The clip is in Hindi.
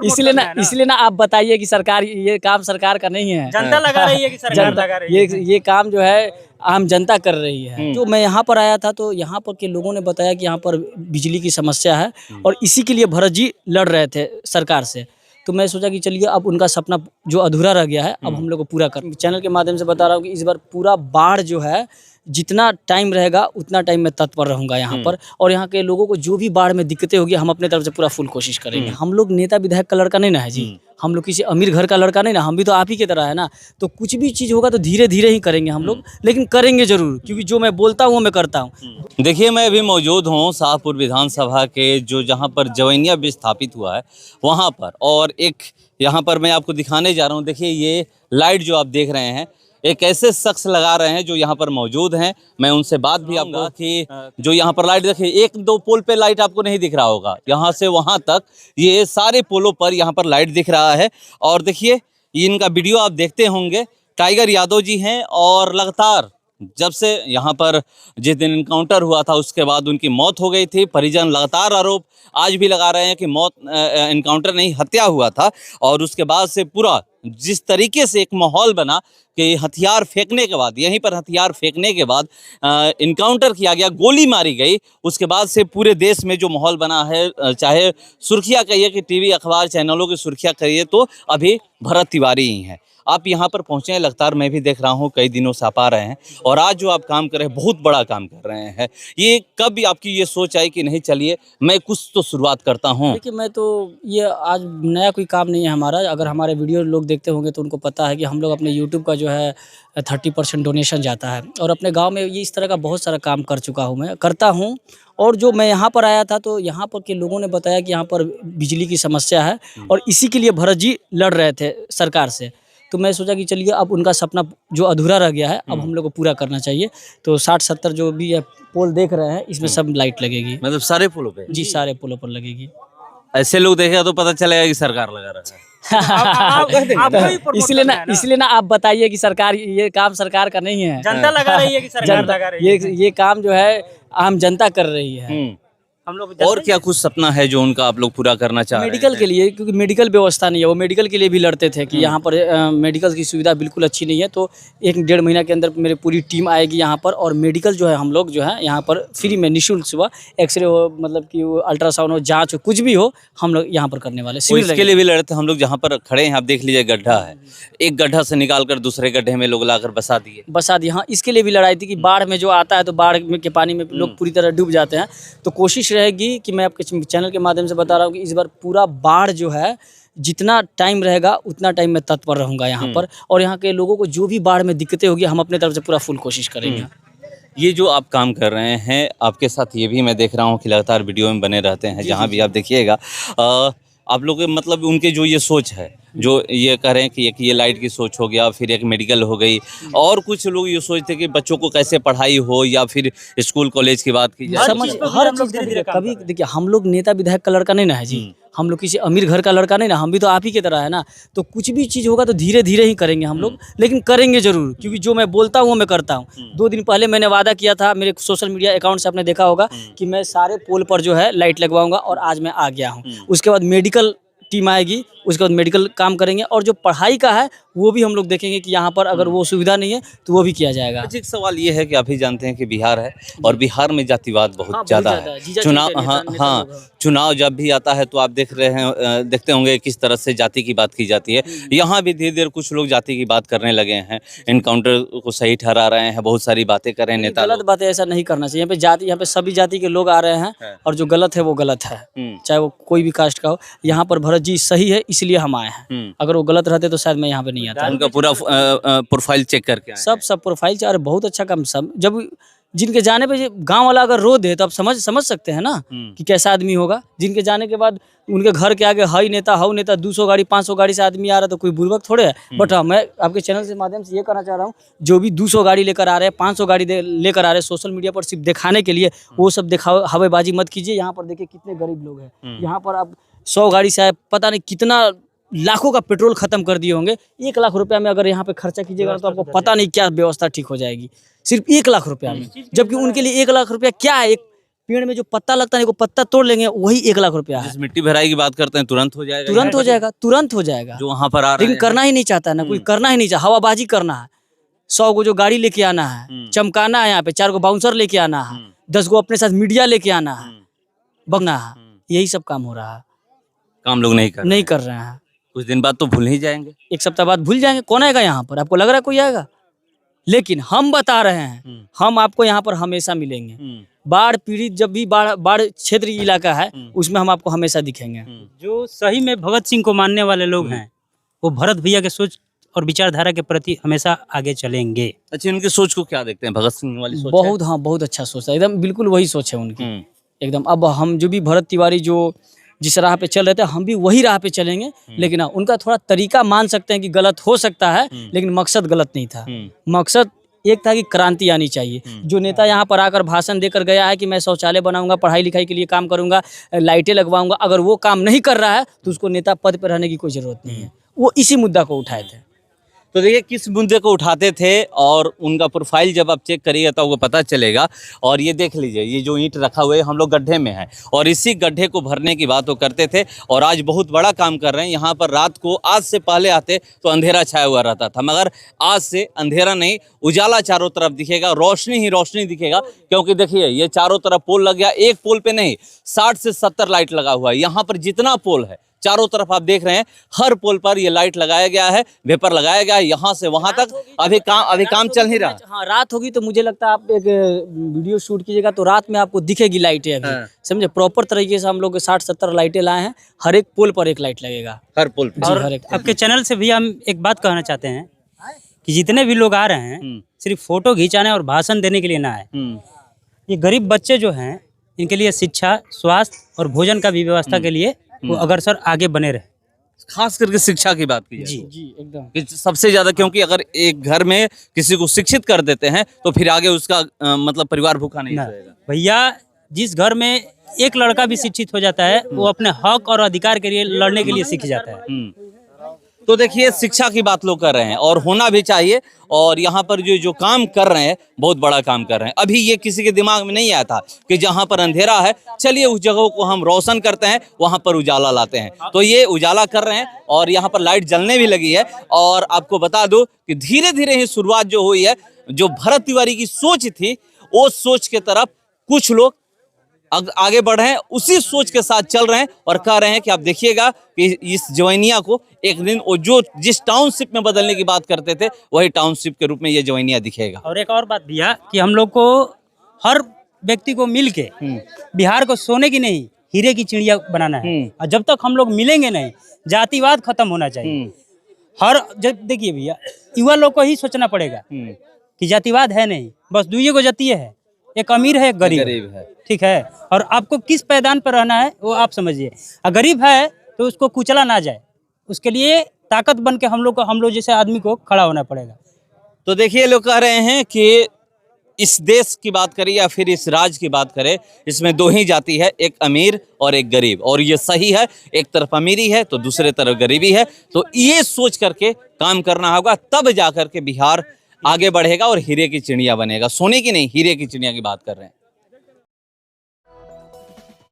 इसलिए ना आप बताइए कि सरकार ये काम सरकार का नहीं है, जनता लगा रही है कि सरकार लगा रही है? ये काम जो है आम जनता कर रही है। तो मैं यहाँ पर आया था तो यहाँ पर के लोगों ने बताया कि यहाँ पर बिजली की समस्या है और इसी के लिए भरत जी लड़ रहे थे सरकार से। तो मैं सोचा कि चलिए अब उनका सपना जो अधूरा रह गया है अब हम लोग को पूरा कर। चैनल के माध्यम से बता रहा हूँ कि इस बार पूरा बाढ़ जो है जितना टाइम रहेगा उतना टाइम मैं तत्पर रहूंगा यहाँ पर, और यहाँ के लोगों को जो भी बाढ़ में दिक्कतें होगी हम अपने तरफ से पूरा फुल कोशिश करेंगे। हम लोग नेता विधायक का लड़का नहीं ना है जी, हम लोग किसी अमीर घर का लड़का नहीं ना, हम भी तो आप ही की तरह है ना। तो कुछ भी चीज़ होगा तो धीरे धीरे ही करेंगे हम लोग, लेकिन करेंगे जरूर, क्योंकि जो मैं बोलता हूँ मैं करता हूँ। देखिए, मैं अभी मौजूद हूँ शाहपुर विधानसभा के जो जहाँ पर जवैनिया ब्रिज स्थापित हुआ है वहाँ पर, और एक यहाँ पर मैं आपको दिखाने जा रहा हूँ। देखिए, ये लाइट जो आप देख रहे हैं एक ऐसे शख्स लगा रहे हैं जो यहाँ पर मौजूद हैं। मैं उनसे बात भी आपको कि जो यहाँ पर लाइट, देखिए एक दो पोल पे लाइट आपको नहीं दिख रहा होगा, यहाँ से वहाँ तक ये सारे पोलों पर यहाँ पर लाइट दिख रहा है। और देखिए इनका वीडियो आप देखते होंगे, टाइगर यादव जी हैं, और लगातार जब से यहाँ पर जिस दिन इनकाउंटर हुआ था उसके बाद उनकी मौत हो गई थी, परिजन लगातार आरोप आज भी लगा रहे हैं कि मौत इनकाउंटर नहीं हत्या हुआ था। और उसके बाद से पूरा जिस तरीके से एक माहौल बना कि हथियार फेंकने के बाद, यहीं पर हथियार फेंकने के बाद इनकाउंटर किया गया, गोली मारी गई, उसके बाद से पूरे देश में जो माहौल बना है, चाहे सुर्खियाँ कहिए कि टीवी अखबार चैनलों की सुर्खियाँ कहिए, तो अभी भरत तिवारी ही हैं। आप यहाँ पर पहुँचे हैं, लगातार मैं भी देख रहा हूँ, कई दिनों से आप आ रहे हैं, और आज जो आप काम कर रहे हैं बहुत बड़ा काम कर रहे हैं। ये कब आपकी ये सोच आई कि नहीं चलिए मैं कुछ तो शुरुआत करता हूँ? देखिए, मैं तो ये आज नया कोई काम नहीं है हमारा। अगर हमारे वीडियो लोग देखते होंगे तो उनको पता है कि हम लोग अपने यूट्यूब का जो है 30% डोनेशन जाता है, और अपने गांव में ये इस तरह का बहुत सारा काम कर चुका हूं, मैं करता हूं। और जो मैं यहाँ पर आया था तो यहाँ पर के लोगों ने बताया कि यहाँ पर बिजली की समस्या है और इसी के लिए भरत जी लड़ रहे थे सरकार से। तो मैं सोचा कि चलिए अब उनका सपना जो अधूरा रह गया है अब हम लोग को पूरा करना चाहिए। तो 60-70 जो भी है पोल देख रहे हैं इसमें सब लाइट लगेगी। मतलब सारे पोलों पे? जी, सारे पोलों पर लगेगी। ऐसे लोग देखेगा तो पता चलेगा कि सरकार लगा रहा है। इसलिए ना आप बताइए कि सरकार ये काम सरकार का नहीं है, जनता लगा रही है कि सरकार लगा रही है? ये काम जो है आम जनता कर रही है। हम लोग और क्या कुछ सपना है जो उनका आप लोग पूरा करना चाह रहे हैं? मेडिकल के लिए, क्योंकि मेडिकल व्यवस्था नहीं है, वो मेडिकल के लिए भी लड़ते थे कि यहाँ पर मेडिकल की सुविधा बिल्कुल अच्छी नहीं है। तो 1-1.5 महीना के अंदर मेरी पूरी टीम आएगी यहाँ पर, और मेडिकल जो है हम लोग जो है यहाँ पर फ्री में निःशुल्क सुबह एक्सरे हो, मतलब कि अल्ट्रासाउंड हो, जाँच हो, कुछ भी हो, हम लोग यहाँ पर करने वाले। इसके लिए भी लड़ते हम लोग। जहाँ पर खड़े हैं आप देख लीजिए, गड्ढा है, एक गड्ढा से निकाल कर दूसरे गड्ढे में लोग लाकर बसा दिए। हाँ, इसके लिए भी लड़ाई थी कि बाढ़ में जो आता है तो बाढ़ के पानी में लोग पूरी तरह डूब जाते हैं। तो कोशिश रहेगी कि मैं आपके चैनल के माध्यम से बता रहा हूँ कि इस बार पूरा बाढ़ जो है जितना टाइम रहेगा उतना टाइम मैं तत्पर रहूंगा यहाँ पर, और यहाँ के लोगों को जो भी बाढ़ में दिक्कतें होगी हम अपने तरफ से पूरा फुल कोशिश करेंगे। ये जो आप काम कर रहे हैं, आपके साथ ये भी मैं देख रहा हूँ कि लगातार वीडियो में बने रहते हैं, जहाँ भी आप देखिएगा आप लोग मतलब उनके जो ये सोच है, जो ये कह रहे हैं कि एक ये लाइट की सोच हो गया, फिर एक मेडिकल हो गई, और कुछ लोग ये सोचते कि बच्चों को कैसे पढ़ाई हो, या फिर स्कूल कॉलेज की बात की जाए। समझ हर चीज़ का, कभी देखिए हम लोग नेता विधायक का लड़का नहीं ना है जी, हम लोग किसी अमीर घर का लड़का नहीं ना, हम भी तो आप ही की तरह है ना। तो कुछ भी चीज़ होगा तो धीरे धीरे ही करेंगे हम लोग, लेकिन करेंगे जरूर, क्योंकि जो मैं बोलता हूँ मैं करता हूँ। 2 दिन पहले मैंने वादा किया था, मेरे सोशल मीडिया अकाउंट से आपने देखा होगा कि मैं सारे पोल पर जो है लाइट लगवाऊंगा, और आज मैं आ गया हूँ। उसके बाद मेडिकल टीम आएगी, उसके बाद मेडिकल काम करेंगे, और जो पढ़ाई का है वो भी हम लोग देखेंगे कि यहाँ पर अगर वो सुविधा नहीं है तो वो भी किया जाएगा। एक सवाल ये है कि आप ही जानते हैं कि बिहार है, और बिहार में जातिवाद बहुत ज़्यादा है। चुनाव, हाँ, चुनाव जब भी आता है तो आप देखते होंगे किस तरह से जाति की बात की जाती है। यहाँ भी धीरे धीरे कुछ लोग जाति की बात करने लगे हैं, इनकाउंटर को सही ठहरा रहे हैं, बहुत सारी बातें कर रहे हैं नेता। गलत बात है, ऐसा नहीं करना चाहिए। यहाँ पे जाति, यहाँ पे सभी जाति के लोग आ रहे हैं, और जो गलत है वो गलत है, चाहे वो कोई भी कास्ट का हो। यहाँ पर भरत जी सही है इसलिए हम आए हैं, अगर वो गलत रहते तो शायद मैं यहाँ पे नहीं आता। उनका पूरा प्रोफाइल चेक करके सब प्रोफाइल चेक, अरे बहुत अच्छा काम। सब जब जिनके जाने पे गांव वाला अगर रो दे तो आप समझ सकते हैं ना कि कैसा आदमी होगा। जिनके जाने के बाद उनके घर के आगे हाई नेता 200 गाड़ी 500 गाड़ी से आदमी आ रहा तो कोई बुर्बक थोड़े है। बट हाँ, मैं आपके चैनल के माध्यम से ये कहना चाह रहा हूँ, जो भी 200 गाड़ी लेकर आ रहे हैं, 500 गाड़ी लेकर आ रहे हैं सोशल मीडिया पर सिर्फ दिखाने के लिए, वो सब दिखाओ, हवाबाजी मत कीजिए। यहाँ पर देखिए कितने गरीब लोग हैं। यहाँ पर आप 100 गाड़ी से आए, पता नहीं कितना लाखों का पेट्रोल खत्म कर दिए होंगे। 1 लाख रुपया में अगर यहाँ पे खर्चा कीजिएगा तो आपको पता नहीं क्या व्यवस्था ठीक हो जाएगी, सिर्फ 1 लाख रुपया में। जबकि उनके लिए 1 लाख रुपया क्या है, एक पेड़ में जो पत्ता लगता है, वो पत्ता तोड़ लेंगे, वही 1 लाख रुपया है। जिस मिट्टी भराई की बात करते हैं तुरंत हो जाएगा, तुरंत हो जाएगा, तुरंत हो जाएगा। जो वहाँ पर आ रहा लेकिन है करना ही नहीं चाहता ना कोई, करना ही नहीं चाहता, हवाबाजी करना है। 100 को जो गाड़ी लेके आना है, चमकाना है, यहाँ पे 4 को बाउंसर लेके आना है, 10 को अपने साथ मीडिया लेके आना है, बगना है, यही सब काम हो रहा है। काम लोग नहीं कर रहे हैं। कुछ दिन बाद तो भूल ही जाएंगे। 1 सप्ताह बाद भूल जाएंगे। कौन आएगा यहाँ पर? आपको लग रहा है कोई आएगा? लेकिन हम बता रहे हैं, हम आपको यहाँ पर हमेशा मिलेंगे। बाढ़ पीड़ित जब भी बाढ़ क्षेत्र इलाका है, उसमें हम आपको हमेशा दिखेंगे। जो सही में भगत सिंह को मानने वाले लोग हैं, वो भरत भैया के सोच और विचारधारा के प्रति हमेशा आगे चलेंगे। अच्छा, इनकी सोच को क्या देखते हैं? भगत सिंह वाली सोच बहुत, हाँ, बहुत अच्छा सोच है, एकदम बिल्कुल वही सोच है उनकी एकदम। अब हम जो भी भरत तिवारी जो जिस राह पे चल रहे थे, हम भी वही राह पे चलेंगे। लेकिन हाँ, उनका थोड़ा तरीका मान सकते हैं कि गलत हो सकता है, लेकिन मकसद गलत नहीं था। मकसद एक था कि क्रांति आनी चाहिए। जो नेता यहाँ पर आकर भाषण देकर गया है कि मैं शौचालय बनाऊंगा, पढ़ाई लिखाई के लिए काम करूंगा, लाइटें लगवाऊंगा, अगर वो काम नहीं कर रहा है तो उसको नेता पद पर रहने की कोई जरूरत नहीं है। वो इसी मुद्दा को उठाए थे। तो देखिए किस मुद्दे को उठाते थे, और उनका प्रोफाइल जब आप चेक करिएगा तो आपको पता चलेगा। और ये देख लीजिए, ये जो ईंट रखा हुआ है, हम लोग गड्ढे में हैं और इसी गड्ढे को भरने की बात वो करते थे। और आज बहुत बड़ा काम कर रहे हैं। यहाँ पर रात को, आज से पहले आते तो अंधेरा छाया हुआ रहता था, मगर आज से अंधेरा नहीं, उजाला चारों तरफ दिखेगा, रोशनी ही रोशनी दिखेगा। क्योंकि देखिए ये चारों तरफ पोल लग गया, एक पोल पे नहीं 60 से 70 लाइट लगा हुआ है। यहाँ पर जितना पोल है चारों तरफ आप देख रहे हैं, हर पोल पर ये लाइट लगाया गया है, वेपर लगाया गया है, यहाँ से वहाँ तक। अभी काम चल नहीं रहा। हाँ, रात होगी तो मुझे लगता है आप एक वीडियो शूट कीजिएगा तो रात में आपको दिखेगी लाइटें अभी। समझे? प्रॉपर तरीके से हम लोग 60-70 लाइटें लाए हैं, हर एक पोल पर एक लाइट लगेगा, हर पोल पे। और आपके चैनल से भी हम एक बात कहना चाहते हैं कि जितने भी लोग आ रहे हैं, सिर्फ फोटो खिंचाने और भाषण देने के लिए ना आए। ये गरीब बच्चे जो हैं, इनके लिए शिक्षा, स्वास्थ्य और भोजन का भी व्यवस्था के लिए वो अग्रसर आगे बने रहे। खास करके शिक्षा की बात की जाए जी एकदम कि सबसे ज्यादा, क्योंकि अगर एक घर में किसी को शिक्षित कर देते हैं तो फिर आगे उसका मतलब परिवार भूखा नहीं रहेगा। भैया, जिस घर में एक लड़का भी शिक्षित हो जाता है, वो अपने हक और अधिकार के लिए लड़ने के लिए सीख जाता है। तो देखिए शिक्षा की बात लोग कर रहे हैं और होना भी चाहिए। और यहाँ पर जो काम कर रहे हैं, बहुत बड़ा काम कर रहे हैं। अभी ये किसी के दिमाग में नहीं आया था कि जहाँ पर अंधेरा है, चलिए उस जगह को हम रोशन करते हैं, वहाँ पर उजाला लाते हैं। तो ये उजाला कर रहे हैं और यहाँ पर लाइट जलने भी लगी है। और आपको बता दूं कि धीरे धीरे ही शुरुआत जो हुई है, जो भरत तिवारी की सोच थी, वो सोच के तरफ कुछ लोग आगे बढ़ रहे हैं, उसी सोच के साथ चल रहे हैं और कह रहे हैं कि आप देखिएगा कि इस जवैनिया को एक दिन वो जो जिस टाउनशिप में बदलने की बात करते थे, वही टाउनशिप के रूप में ये जवैनिया दिखेगा। और एक और बात भैया कि हम लोग को हर व्यक्ति को मिल के बिहार को सोने की नहीं, हीरे की चिड़िया बनाना है। और जब तक हम लोग मिलेंगे नहीं, जातिवाद खत्म होना चाहिए। जब देखिए भैया, युवा लोग को ही सोचना पड़ेगा कि जातिवाद है नहीं, बस दुइये को जातीय है, एक अमीर है, एक गरीब है। ठीक है, और आपको किस पैदान पर रहना है वो आप समझिए। अगर गरीब है तो उसको कुचला ना जाए, उसके लिए ताकत बन के हम लोग जैसे आदमी को खड़ा होना पड़ेगा। तो देखिए लोग कह रहे हैं कि इस देश की बात करें या फिर इस राज्य की बात करें, इसमें दो ही जाति है, एक अमीर और एक गरीब। और ये सही है, एक तरफ अमीरी है तो दूसरे तरफ गरीबी है। तो ये सोच करके काम करना होगा, तब जा करके बिहार आगे बढ़ेगा और हीरे की चिड़िया बनेगा। सोने की नहीं, हीरे की चिड़िया की बात कर रहे हैं।